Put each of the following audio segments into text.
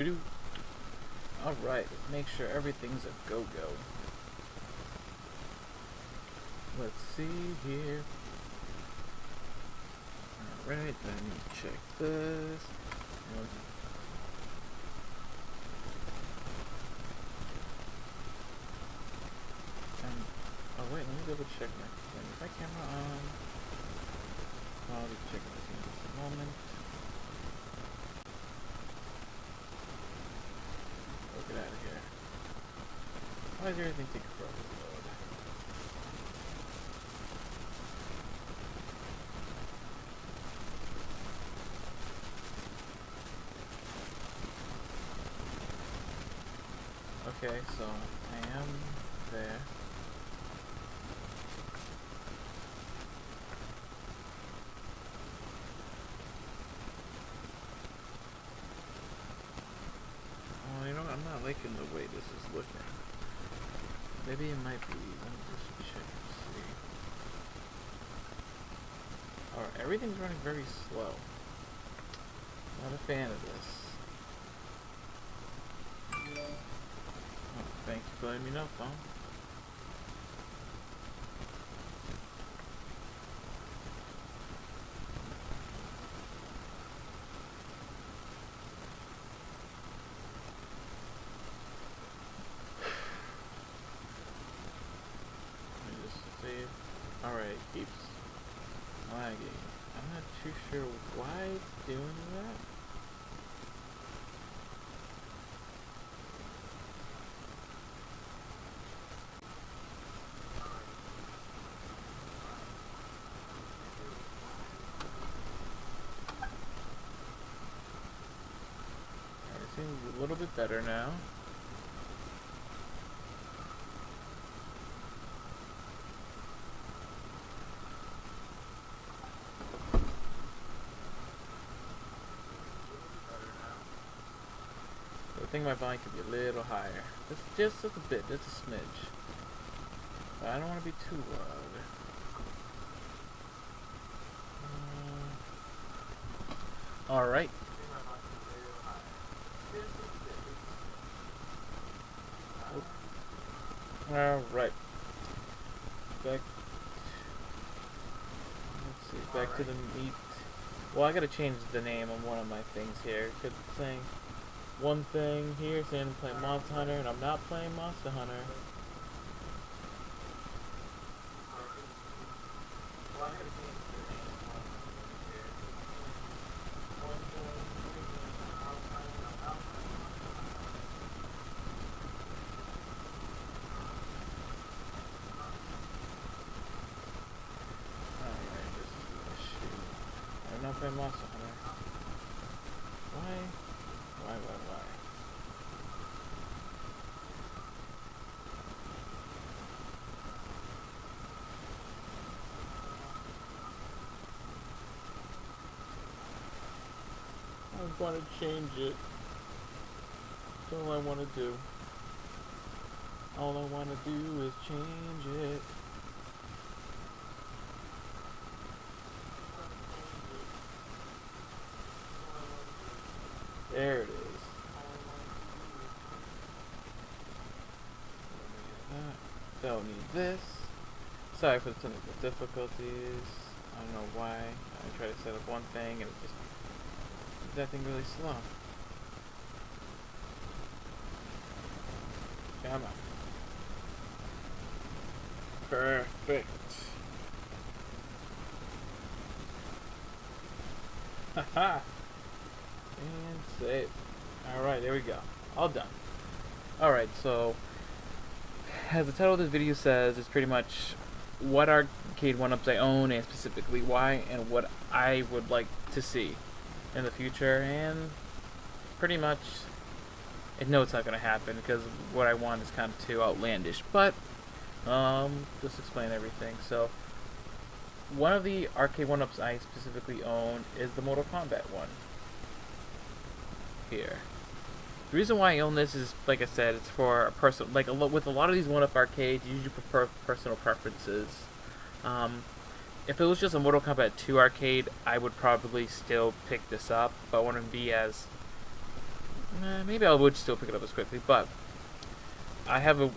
Alright, let's make sure everything's a go-go. Let's see here. Alright, then I need to check this. Oh wait, let me double check my camera on. I'll be checking this in just a moment. Oh, get out of here. Why is everything taking forever to load? Okay, so I am there. Oh, you know what? I'm not liking the way this is looking. Maybe it might be. Let me just check and see. Alright, everything's running very slow. Not a fan of this. Oh, thanks for letting me know, phone. Let me just save. Alright, keeps lagging. I'm not too sure why it's doing that. Seems a little bit better now. I think my volume could be a little higher. Just a bit, just a smidge. But I don't want to be too loud. Alright. Alright. Back. Let's see. Back to the meat. Well, I gotta change the name on one of my things here. Cause it's saying one thing here saying I'm playing Monster Hunter, and I'm not playing Monster Hunter. I'm not playing Monster Hunter. Why? I want to change it. That's all I want to do. All I want to do is change it. There it is. Don't need this. Sorry for the technical difficulties. I don't know why. I tried to set up one thing and it just is acting really slow. Come on. Perfect. Haha. And save. Alright, there we go. All done. Alright, so as the title of this video says, it's pretty much what arcade1ups I own and specifically why and what I would like to see in the future, and pretty much I know it's not going to happen because what I want is kind of too outlandish, but just explain everything. So one of the arcade1ups I specifically own is the Mortal Kombat one here. The reason why I own this is, like I said, it's for a personal, like with a lot of these 1-up arcades, you usually prefer personal preferences. If it was just a Mortal Kombat 2 arcade, I would probably still pick this up, but I want to be as maybe I would still pick it up as quickly, but I have a,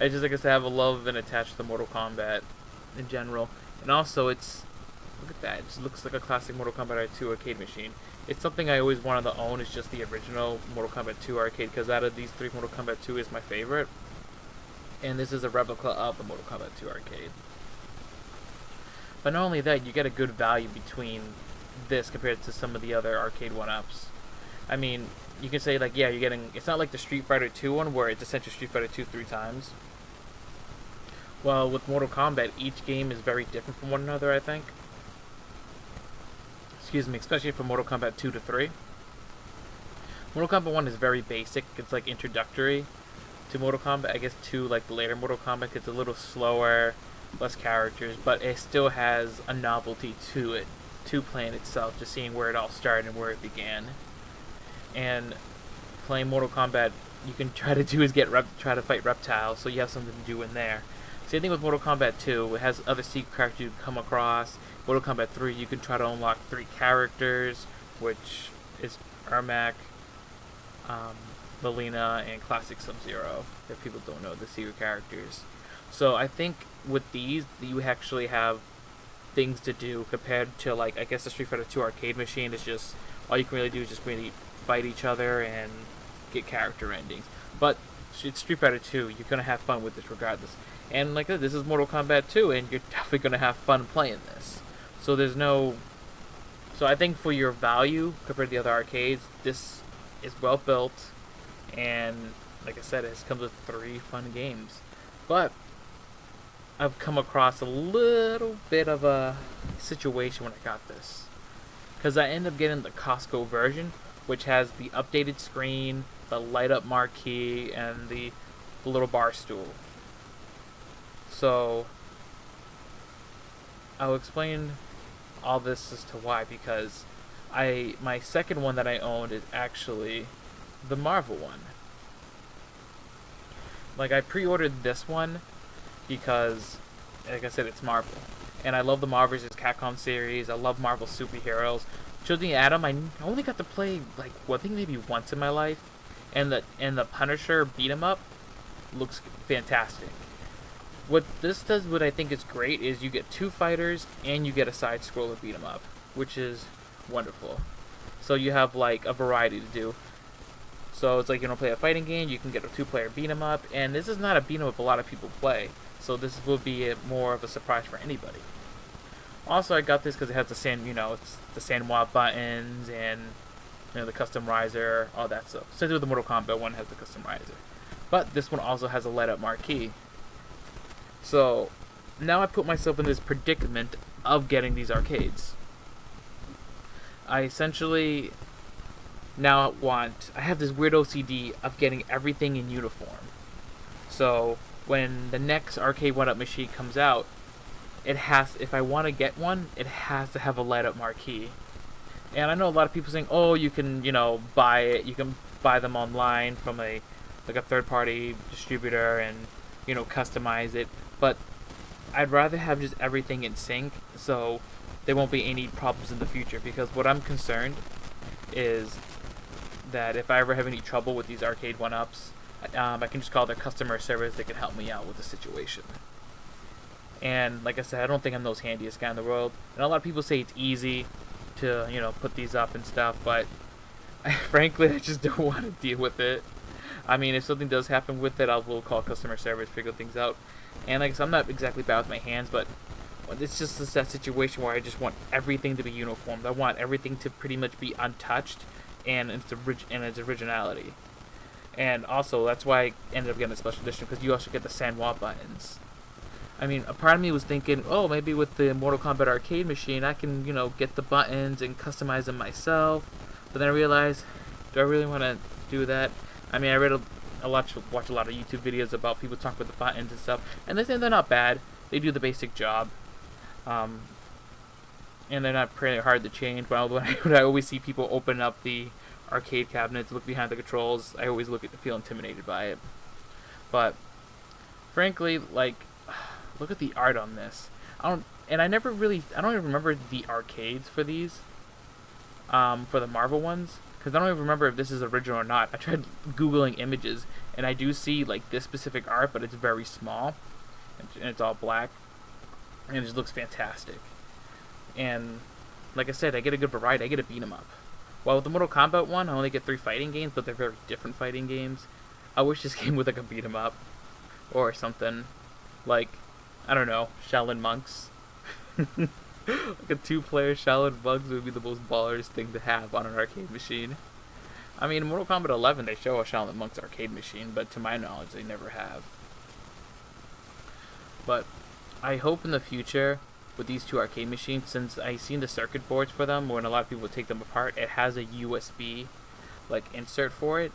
I just like I said, I have a love and attached to Mortal Kombat in general, and also look at that, it just looks like a classic Mortal Kombat 2 arcade machine. It's something I always wanted to own. It's just the original Mortal Kombat 2 arcade, because out of these three, Mortal Kombat 2 is my favorite, and this is a replica of the Mortal Kombat 2 arcade. But not only that, you get a good value between this compared to some of the other arcade 1-ups. I mean, you can say like, yeah, you're getting, it's not like the Street Fighter 2 one where it's essentially Street Fighter 2 3 times. Well, with Mortal Kombat, each game is very different from one another, I think. Excuse me, especially from Mortal Kombat 2 to 3. Mortal Kombat 1 is very basic. It's like introductory to Mortal Kombat. I guess to like the later Mortal Kombat, it's a little slower, less characters, but it still has a novelty to it, to playing itself, just seeing where it all started and where it began. And playing Mortal Kombat, you can try to do is try to fight reptiles, so you have something to do in there. Same thing with Mortal Kombat 2. It has other secret characters you can come across. Mortal Kombat 3, you can try to unlock 3 characters, which is Ermac, Melina, and Classic Sub-Zero, if people don't know the secret characters. So I think with these, you actually have things to do compared to, like, I guess the Street Fighter 2 arcade machine is just, all you can really do is just really fight each other and get character endings. But it's Street Fighter 2, you're going to have fun with this regardless. And like this is Mortal Kombat 2, and you're definitely going to have fun playing this. So there's no... So I think for your value, compared to the other arcades, this is well built, and like I said, it comes with 3 fun games. But I've come across a little bit of a situation when I got this. Because I ended up getting the Costco version, which has the updated screen, the light-up marquee, and the little bar stool. So I'll explain all this as to why, because my second one that I owned is actually the Marvel one. Like, I pre-ordered this one because, like I said, it's Marvel, and I love the Marvel vs. Capcom series. I love Marvel superheroes. Choosing Adam, I only got to play like I think maybe once in my life, and the Punisher beat 'em up looks fantastic. What this does, what I think is great, is you get 2 fighters and you get a side scroller beat 'em up, which is wonderful. So you have like a variety to do. So it's like, you know, play a fighting game, you can get a 2-player beat 'em up, and this is not a beat 'em up a lot of people play. So this will be more of a surprise for anybody. Also, I got this because it has the it's the Sanwa buttons and, you know, the custom riser, all that stuff. Same with the Mortal Kombat one has the custom riser, but this one also has a light-up marquee. So now I put myself in this predicament of getting these arcades. I essentially now I have this weird OCD of getting everything in uniform. So when the next arcade 1-up machine comes out, if I want to get one, it has to have a light-up marquee. And I know a lot of people saying, oh, you can, buy it, you can buy them online from a third-party distributor and, customize it. But I'd rather have just everything in sync, so there won't be any problems in the future. Because what I'm concerned is that if I ever have any trouble with these arcade 1-ups, I can just call their customer service. They can help me out with the situation. And like I said, I don't think I'm the most handiest guy in the world. And a lot of people say it's easy to, put these up and stuff, but frankly, I just don't want to deal with it. I mean, if something does happen with it, we'll call customer service, figure things out. And like I said, I'm not exactly bad with my hands, but it's just that situation where I just want everything to be uniformed. I want everything to pretty much be untouched and its originality. And also, that's why I ended up getting a special edition, because you also get the Sanwa buttons. I mean, a part of me was thinking, oh, maybe with the Mortal Kombat arcade machine, I can, get the buttons and customize them myself. But then I realized, do I really want to do that? I mean, I watch a lot of YouTube videos about people talking about the buttons and stuff, and they say they're not bad. They do the basic job. And they're not pretty hard to change. But when I always see people open up the arcade cabinets, look behind the controls, I always feel intimidated by it. But frankly, look at the art on this. I don't even remember the arcades for these, for the Marvel ones, because I don't even remember if this is original or not. I tried googling images, and I do see like this specific art, but it's very small, and it's all black, and it just looks fantastic. And like I said, I get a good variety. I get a beat 'em up. While with the Mortal Kombat one, I only get 3 fighting games, but they're very different fighting games. I wish this game would like a beat 'em up, or something like, I don't know, Shaolin Monks. Like a 2-player Shaolin Monks would be the most ballers thing to have on an arcade machine. I mean, in Mortal Kombat 11 they show a Shaolin Monks arcade machine, but to my knowledge they never have. But I hope in the future with these 2 arcade machines, since I seen the circuit boards for them when a lot of people take them apart, it has a USB like insert for it.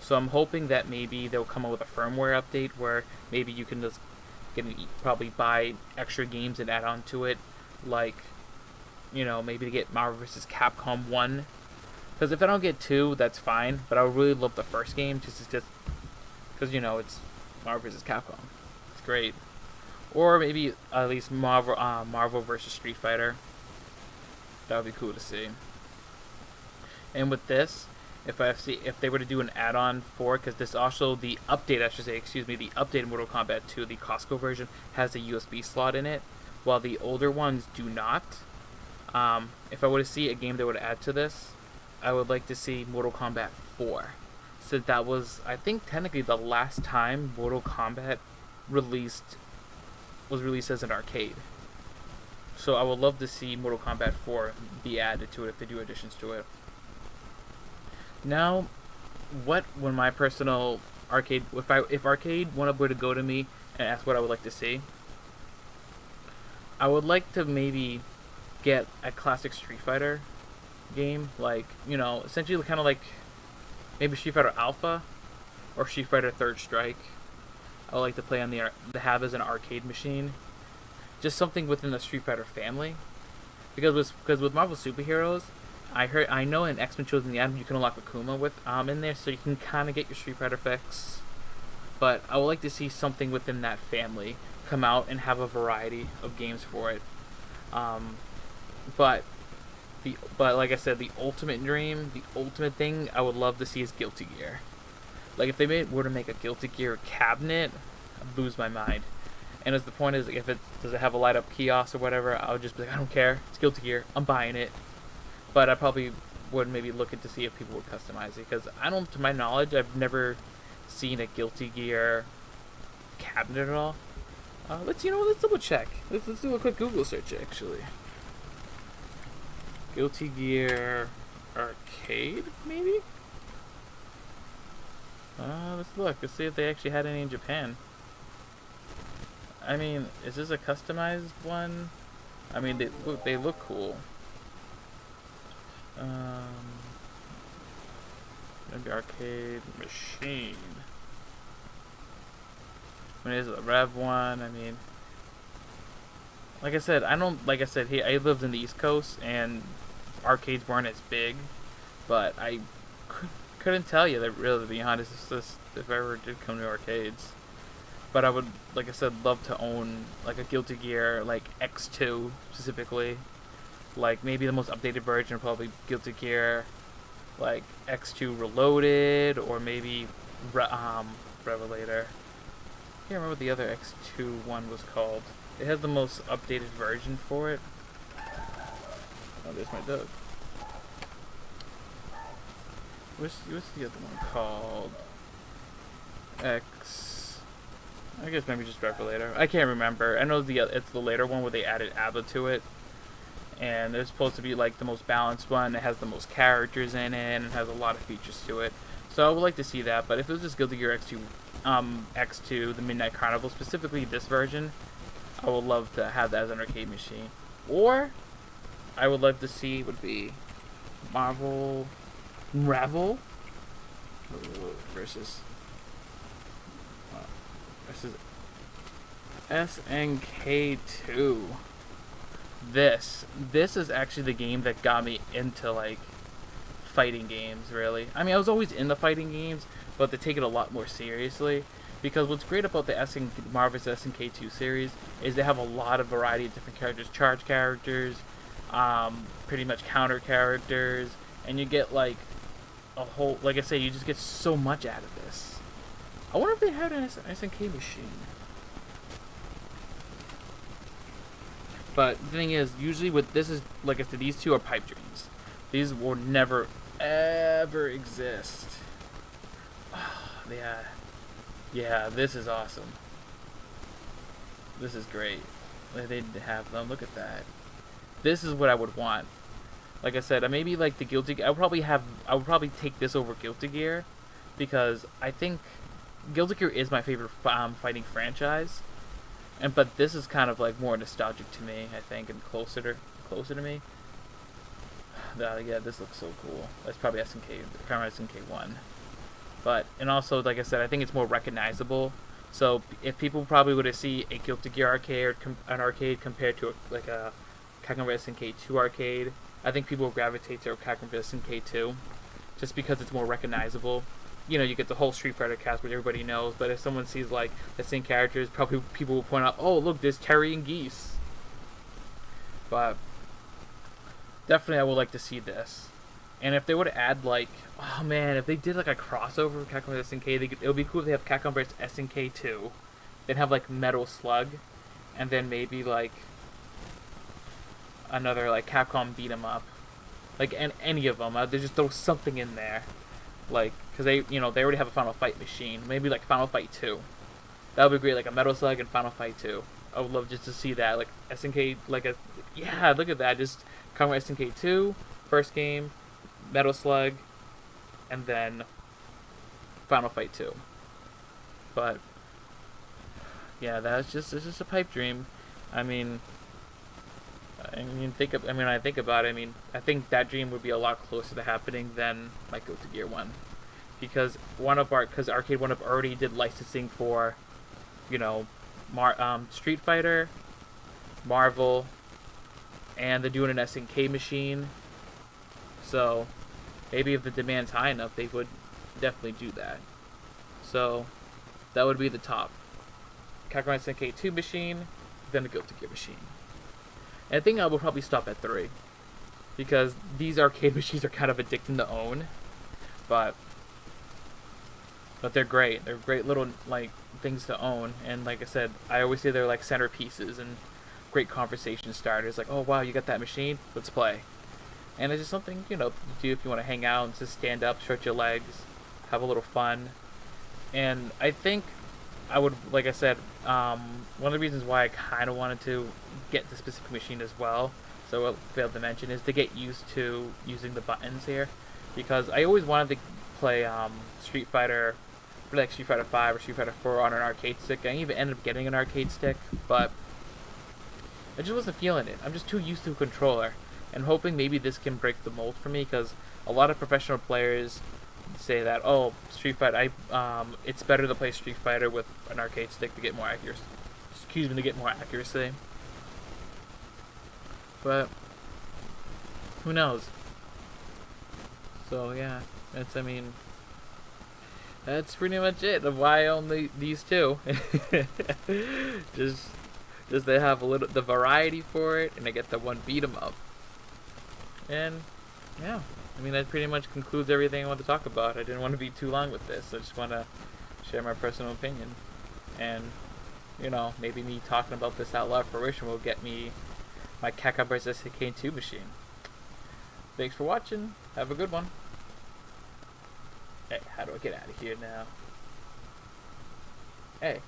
So I'm hoping that maybe they'll come up with a firmware update where maybe you can just probably buy extra games and add on to it, like, you know, maybe to get Marvel vs. Capcom 1. Because if I don't get 2, that's fine, but I would really love the first game, just because, you know, it's Marvel vs. Capcom. It's great. Or maybe at least Marvel vs. Street Fighter. That would be cool to see. And with this, if they were to do an add-on for, because this also, the update, I should say, excuse me, the updated Mortal Kombat 2, the Costco version, has a USB slot in it, while the older ones do not. If I were to see a game that would add to this, I would like to see Mortal Kombat 4. So that was, I think, technically the last time Mortal Kombat was released as an arcade. So I would love to see Mortal Kombat 4 be added to it if they do additions to it. Now, when my personal arcade, if arcade1up were to go to me and ask what I would like to see, I would like to maybe get a classic Street Fighter game, like, you know, essentially kind of like maybe Street Fighter Alpha or Street Fighter Third Strike. I would like to play on the have as an arcade machine, just something within the Street Fighter family, because with Marvel superheroes, I know in X-Men Children of the Atom you can unlock Akuma with in there, so you can kind of get your Street Fighter fix. But I would like to see something within that family come out and have a variety of games for it. But like I said, the ultimate dream, the ultimate thing I would love to see is Guilty Gear. Like if they were to make a Guilty Gear cabinet, I'd lose my mind. And as the point is, if does it have a light up kiosk or whatever, I would just be like, I don't care, it's Guilty Gear, I'm buying it. But I probably would maybe look into see if people would customize it, because to my knowledge, I've never seen a Guilty Gear cabinet at all. Let's double check. Let's do a quick Google search actually. Guilty Gear arcade, maybe. Let's look. Let's see if they actually had any in Japan. I mean, is this a customized one? I mean, they look cool. Maybe arcade machine. I mean, is it a Rev one? I mean, like I said, here I lived in the East Coast and arcades weren't as big, but I couldn't tell you that really, to be honest, if I ever did come to arcades. But I would, like I said, love to own like a Guilty Gear, like X2 specifically. Like maybe the most updated version, probably Guilty Gear, like X2 Reloaded, or maybe Revelator. I can't remember what the other X2 one was called. It has the most updated version for it. Oh, there's my dog. What's the other one called? I guess maybe just Revelator. I can't remember. I know it's the later one where they added ABBA to it. And it's supposed to be like the most balanced one. It has the most characters in it, and it has a lot of features to it. So I would like to see that. But if it was just Guilty Gear X2, the Midnight Carnival, specifically this version, I would love to have that as an arcade machine. Or I would love to see would be Marvel Revel versus SNK2. This is actually the game that got me into like fighting games, really. I mean, I was always in the fighting games, but they take it a lot more seriously. Because what's great about the Marvel's SNK2 series is they have a lot of variety of different characters, charge characters, pretty much counter characters, and you get like a whole, like I say, you just get so much out of this. I wonder if they had an SNK machine. But the thing is, usually with this is, like I said, these two are pipe dreams. These will never, ever exist. Oh, yeah. Yeah, this is awesome. This is great. They have them. Look at that. This is what I would want. Like I said, maybe like the Guilty Gear. I would probably take this over Guilty Gear, because I think Guilty Gear is my favorite fighting franchise, but this is kind of like more nostalgic to me, I think, and closer to me. Yeah, this looks so cool. That's probably SNK 1, and also, like I said, I think it's more recognizable. So if people probably would have seen a Guilty Gear arcade or an arcade compared to like a Capcom vs SNK 2 arcade, I think people will gravitate to Capcom vs SNK 2, just because it's more recognizable. You know, you get the whole Street Fighter cast, which everybody knows. But if someone sees like the same characters, probably people will point out, "Oh, look, there's Terry and Geese." But definitely, I would like to see this. And if they would add like, oh man, if they did like a crossover with Capcom vs SNK, it would be cool if they have Capcom vs SNK 2, then have like Metal Slug, and then maybe like another like Capcom beat 'em up, like any of them. They just throw something in there, like because they already have a Final Fight machine. Maybe like Final Fight 2. That would be great, like a Metal Slug and Final Fight 2. I would love just to see that, like SNK, yeah, look at that, just Capcom vs SNK 2, first game, Metal Slug, and then Final Fight 2. But yeah, it's just a pipe dream. I think about it. I think that dream would be a lot closer to happening than my Guilty Gear 1, because arcade1up already did licensing for, Street Fighter, Marvel, and they're doing an SNK machine. So maybe if the demand's high enough, they would definitely do that. So that would be the top. Capcom SNK 2 machine, then the Guilty Gear machine. And I think I will probably stop at 3, because these arcade machines are kind of addicting to own, but they're great. They're great little like things to own, and like I said, I always say they're like centerpieces and great conversation starters. Like, oh wow, you got that machine? Let's play. And it's just something to do if you want to hang out and just stand up, stretch your legs, have a little fun. And I think I would, like I said, one of the reasons why I kind of wanted to get the specific machine as well, so I failed to mention, is to get used to using the buttons here, because I always wanted to play Street Fighter 5 or Street Fighter 4 on an arcade stick. I even ended up getting an arcade stick, but I just wasn't feeling it. I'm just too used to a controller, and hoping maybe this can break the mold for me, because a lot of professional players say that, oh, Street Fighter, it's better to play Street Fighter with an arcade stick to get more accuracy. But who knows? So yeah, that's pretty much it of why only these two. just they have the variety for it, and I get the one beat 'em up. And yeah, that pretty much concludes everything I want to talk about. I didn't want to be too long with this. I just want to share my personal opinion. And, maybe me talking about this out loud fruition will get me my Capcom vs SNK 2 machine. Thanks for watching. Have a good one. Hey, how do I get out of here now? Hey.